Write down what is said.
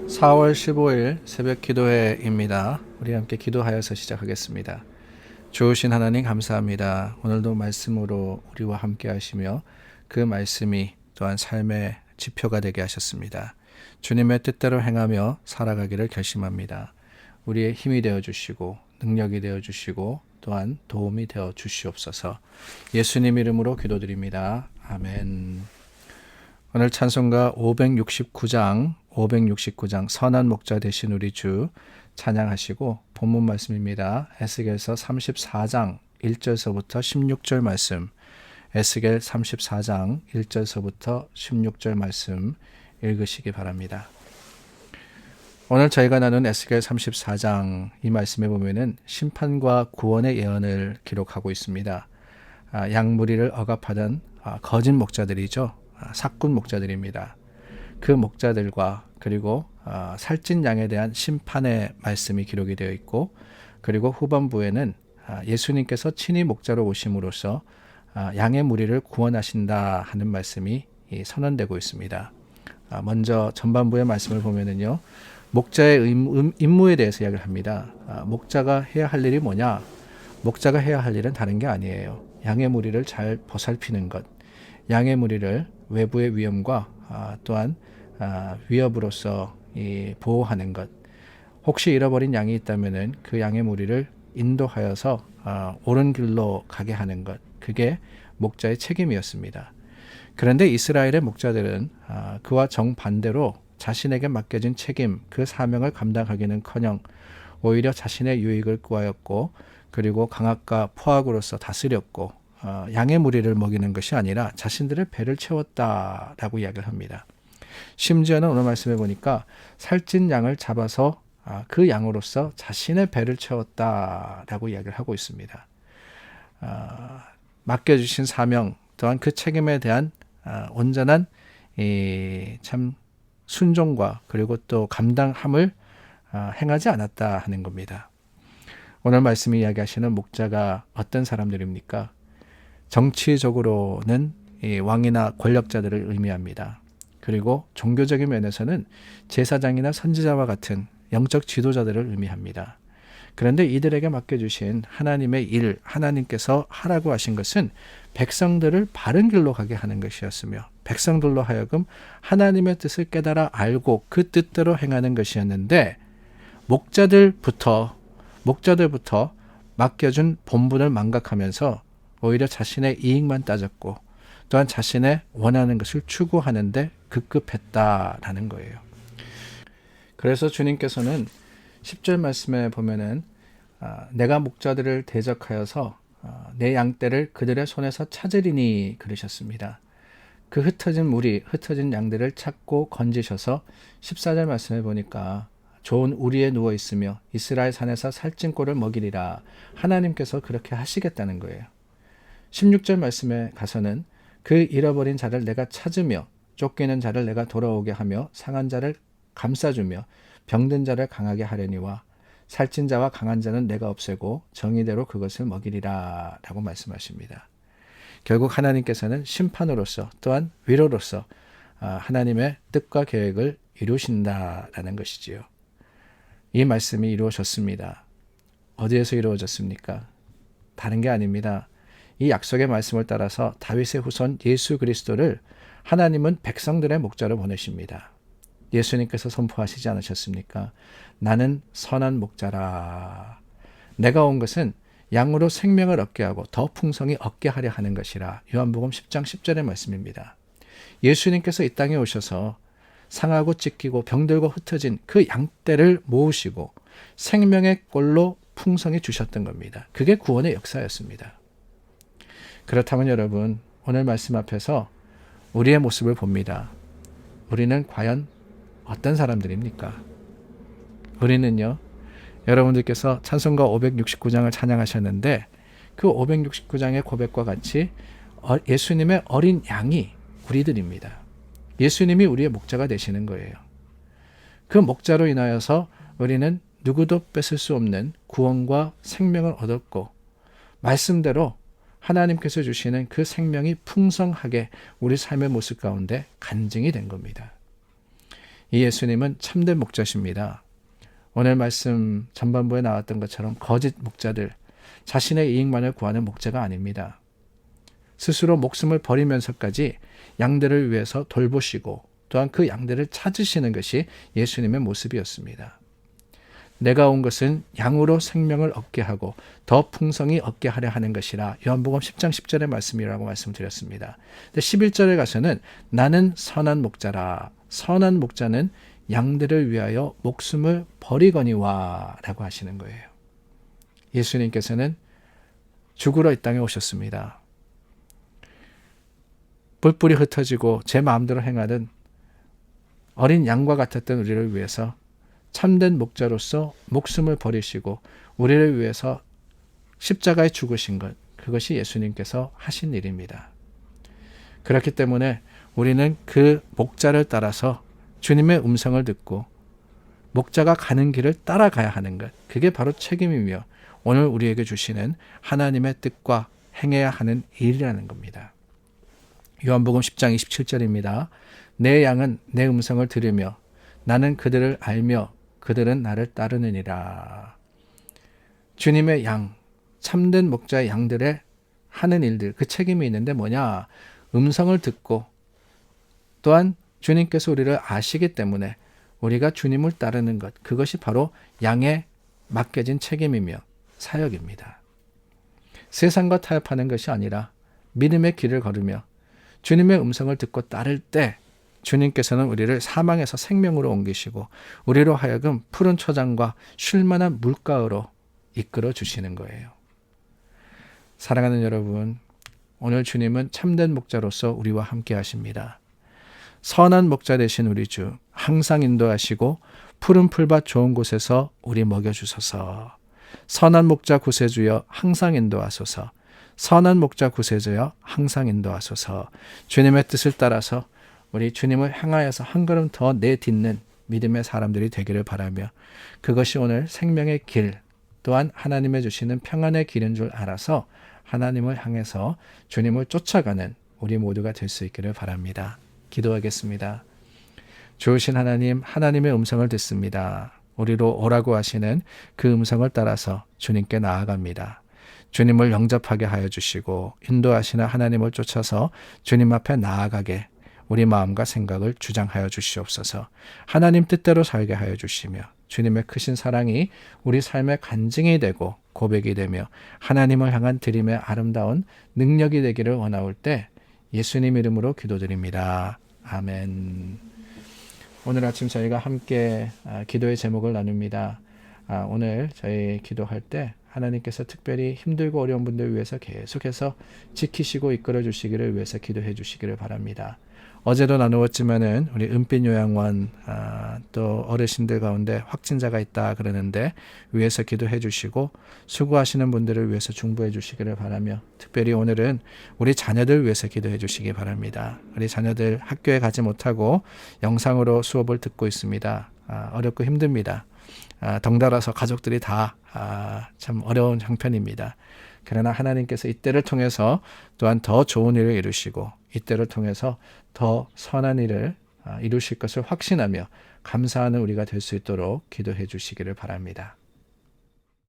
4월 15일 새벽 기도회입니다. 우리 함께 기도하여서 시작하겠습니다. 좋으신 하나님 감사합니다. 오늘도 말씀으로 우리와 함께 하시며 그 말씀이 또한 삶의 지표가 되게 하셨습니다. 주님의 뜻대로 행하며 살아가기를 결심합니다. 우리의 힘이 되어 주시고 능력이 되어 주시고 또한 도움이 되어 주시옵소서. 예수님 이름으로 기도드립니다. 아멘. 오늘 찬송가 569장 선한 목자 되신 우리 주 찬양하시고 본문 말씀입니다. 에스겔서 34장 1절서부터 16절 말씀, 에스겔 34장 1절서부터 16절 말씀 읽으시기 바랍니다. 오늘 저희가 나눈 에스겔 34장 이 말씀에 보면은 심판과 구원의 예언을 기록하고 있습니다. 양무리를 억압하던 거짓 목자들이죠. 사꾼 목자들입니다. 그 목자들과 그리고 살찐 양에 대한 심판의 말씀이 기록이 되어 있고, 그리고 후반부에는 예수님께서 친히 목자로 오심으로써 양의 무리를 구원하신다 하는 말씀이 선언되고 있습니다. 먼저 전반부의 말씀을 보면은요, 목자의 임무에 대해서 이야기를 합니다. 목자가 해야 할 일이 뭐냐? 목자가 해야 할 일은 다른 게 아니에요. 양의 무리를 잘 보살피는 것, 양의 무리를 외부의 위험과 또한 위협으로서 보호하는 것, 혹시 잃어버린 양이 있다면 그 양의 무리를 인도하여서 옳은 길로 가게 하는 것, 그게 목자의 책임이었습니다. 그런데 이스라엘의 목자들은 그와 정반대로 자신에게 맡겨진 책임, 그 사명을 감당하기는커녕 오히려 자신의 유익을 구하였고, 그리고 강압과 포악으로서 다스렸고, 양의 무리를 먹이는 것이 아니라 자신들의 배를 채웠다라고 이야기를 합니다. 심지어는 오늘 말씀해 보니까 살찐 양을 잡아서 그 양으로서 자신의 배를 채웠다라고 이야기를 하고 있습니다. 맡겨주신 사명 또한 그 책임에 대한 온전한 참 순종과 그리고 또 감당함을 행하지 않았다 하는 겁니다. 오늘 말씀이 이야기하시는 목자가 어떤 사람들입니까? 정치적으로는 왕이나 권력자들을 의미합니다. 그리고 종교적인 면에서는 제사장이나 선지자와 같은 영적 지도자들을 의미합니다. 그런데 이들에게 맡겨주신 하나님의 일, 하나님께서 하라고 하신 것은 백성들을 바른 길로 가게 하는 것이었으며, 백성들로 하여금 하나님의 뜻을 깨달아 알고 그 뜻대로 행하는 것이었는데, 목자들부터 맡겨준 본분을 망각하면서 오히려 자신의 이익만 따졌고, 또한 자신의 원하는 것을 추구하는데 급급했다라는 거예요. 그래서 주님께서는 10절 말씀에 보면은 내가 목자들을 대적하여서 내 양떼를 그들의 손에서 찾으리니 그러셨습니다. 그 흩어진 양들을 찾고 건지셔서 14절 말씀에 보니까 좋은 우리에 누워 있으며 이스라엘 산에서 살찐 꼴을 먹이리라, 하나님께서 그렇게 하시겠다는 거예요. 16절 말씀에 가서는 그 잃어버린 자를 내가 찾으며 쫓기는 자를 내가 돌아오게 하며 상한 자를 감싸주며 병든 자를 강하게 하려니와 살찐 자와 강한 자는 내가 없애고 정의대로 그것을 먹이리라 라고 말씀하십니다. 결국 하나님께서는 심판으로서 또한 위로로서 하나님의 뜻과 계획을 이루신다라는 것이지요. 이 말씀이 이루어졌습니다. 어디에서 이루어졌습니까? 다른 게 아닙니다. 이 약속의 말씀을 따라서 다윗의 후손 예수 그리스도를 하나님은 백성들의 목자로 보내십니다. 예수님께서 선포하시지 않으셨습니까? 나는 선한 목자라. 내가 온 것은 양으로 생명을 얻게 하고 더 풍성히 얻게 하려 하는 것이라. 요한복음 10장 10절의 말씀입니다. 예수님께서 이 땅에 오셔서 상하고 찢기고 병들고 흩어진 그 양떼를 모으시고 생명의 꼴로 풍성히 주셨던 겁니다. 그게 구원의 역사였습니다. 그렇다면 여러분, 오늘 말씀 앞에서 우리의 모습을 봅니다. 우리는 과연 어떤 사람들입니까? 우리는요, 여러분들께서 찬송가 569장을 찬양하셨는데 그 569장의 고백과 같이 예수님의 어린 양이 우리들입니다. 예수님이 우리의 목자가 되시는 거예요. 그 목자로 인하여서 우리는 누구도 뺏을 수 없는 구원과 생명을 얻었고, 말씀대로 하나님께서 주시는 그 생명이 풍성하게 우리 삶의 모습 가운데 간증이 된 겁니다. 이 예수님은 참된 목자십니다. 오늘 말씀 전반부에 나왔던 것처럼 거짓 목자들, 자신의 이익만을 구하는 목자가 아닙니다. 스스로 목숨을 버리면서까지 양들을 위해서 돌보시고 또한 그 양들을 찾으시는 것이 예수님의 모습이었습니다. 내가 온 것은 양으로 생명을 얻게 하고 더 풍성히 얻게 하려 하는 것이라 요한복음 10장 10절의 말씀이라고 말씀드렸습니다. 11절에 가서는 나는 선한 목자라. 선한 목자는 양들을 위하여 목숨을 버리거니와 라고 하시는 거예요. 예수님께서는 죽으러 이 땅에 오셨습니다. 뿔뿔이 흩어지고 제 마음대로 행하던 어린 양과 같았던 우리를 위해서 참된 목자로서 목숨을 버리시고 우리를 위해서 십자가에 죽으신 것, 그것이 예수님께서 하신 일입니다. 그렇기 때문에 우리는 그 목자를 따라서 주님의 음성을 듣고 목자가 가는 길을 따라가야 하는 것, 그게 바로 책임이며 오늘 우리에게 주시는 하나님의 뜻과 행해야 하는 일이라는 겁니다. 요한복음 10장 27절입니다. 내 양은 내 음성을 들으며 나는 그들을 알며 그들은 나를 따르느니라. 주님의 양, 참된 목자의 양들의 하는 일들, 그 책임이 있는데 뭐냐? 음성을 듣고 또한 주님께서 우리를 아시기 때문에 우리가 주님을 따르는 것, 그것이 바로 양에 맡겨진 책임이며 사역입니다. 세상과 타협하는 것이 아니라 믿음의 길을 걸으며 주님의 음성을 듣고 따를 때 주님께서는 우리를 사망에서 생명으로 옮기시고 우리로 하여금 푸른 초장과 쉴만한 물가로 이끌어 주시는 거예요. 사랑하는 여러분, 오늘 주님은 참된 목자로서 우리와 함께 하십니다. 선한 목자 되신 우리 주 항상 인도하시고 푸른 풀밭 좋은 곳에서 우리 먹여주소서. 선한 목자 구세주여 항상 인도하소서. 선한 목자 구세주여 항상 인도하소서. 주님의 뜻을 따라서 우리 주님을 향하여서 한 걸음 더 내딛는 믿음의 사람들이 되기를 바라며 그것이 오늘 생명의 길 또한 하나님의 주시는 평안의 길인 줄 알아서 하나님을 향해서 주님을 쫓아가는 우리 모두가 될 수 있기를 바랍니다. 기도하겠습니다. 좋으신 하나님, 하나님의 음성을 듣습니다. 우리로 오라고 하시는 그 음성을 따라서 주님께 나아갑니다. 주님을 영접하게 하여 주시고 인도하시는 하나님을 쫓아서 주님 앞에 나아가게 우리 마음과 생각을 주장하여 주시옵소서. 하나님 뜻대로 살게 하여 주시며 주님의 크신 사랑이 우리 삶의 간증이 되고 고백이 되며 하나님을 향한 드림의 아름다운 능력이 되기를 원하올 때 예수님 이름으로 기도드립니다. 아멘. 오늘 아침 저희가 함께 기도의 제목을 나눕니다. 오늘 저희 기도할 때 하나님께서 특별히 힘들고 어려운 분들 위해서 계속해서 지키시고 이끌어 주시기를 위해서 기도해 주시기를 바랍니다. 어제도 나누었지만은 우리 은빛 요양원 또 어르신들 가운데 확진자가 있다 그러는데 위해서 기도해 주시고 수고하시는 분들을 위해서 중보해 주시기를 바라며 특별히 오늘은 우리 자녀들 위해서 기도해 주시기 바랍니다. 우리 자녀들 학교에 가지 못하고 영상으로 수업을 듣고 있습니다. 어렵고 힘듭니다. 덩달아서 가족들이 다 참 어려운 형편입니다. 그러나 하나님께서 이때를 통해서 또한 더 좋은 일을 이루시고 이때를 통해서 더 선한 일을 이루실 것을 확신하며 감사하는 우리가 될 수 있도록 기도해 주시기를 바랍니다.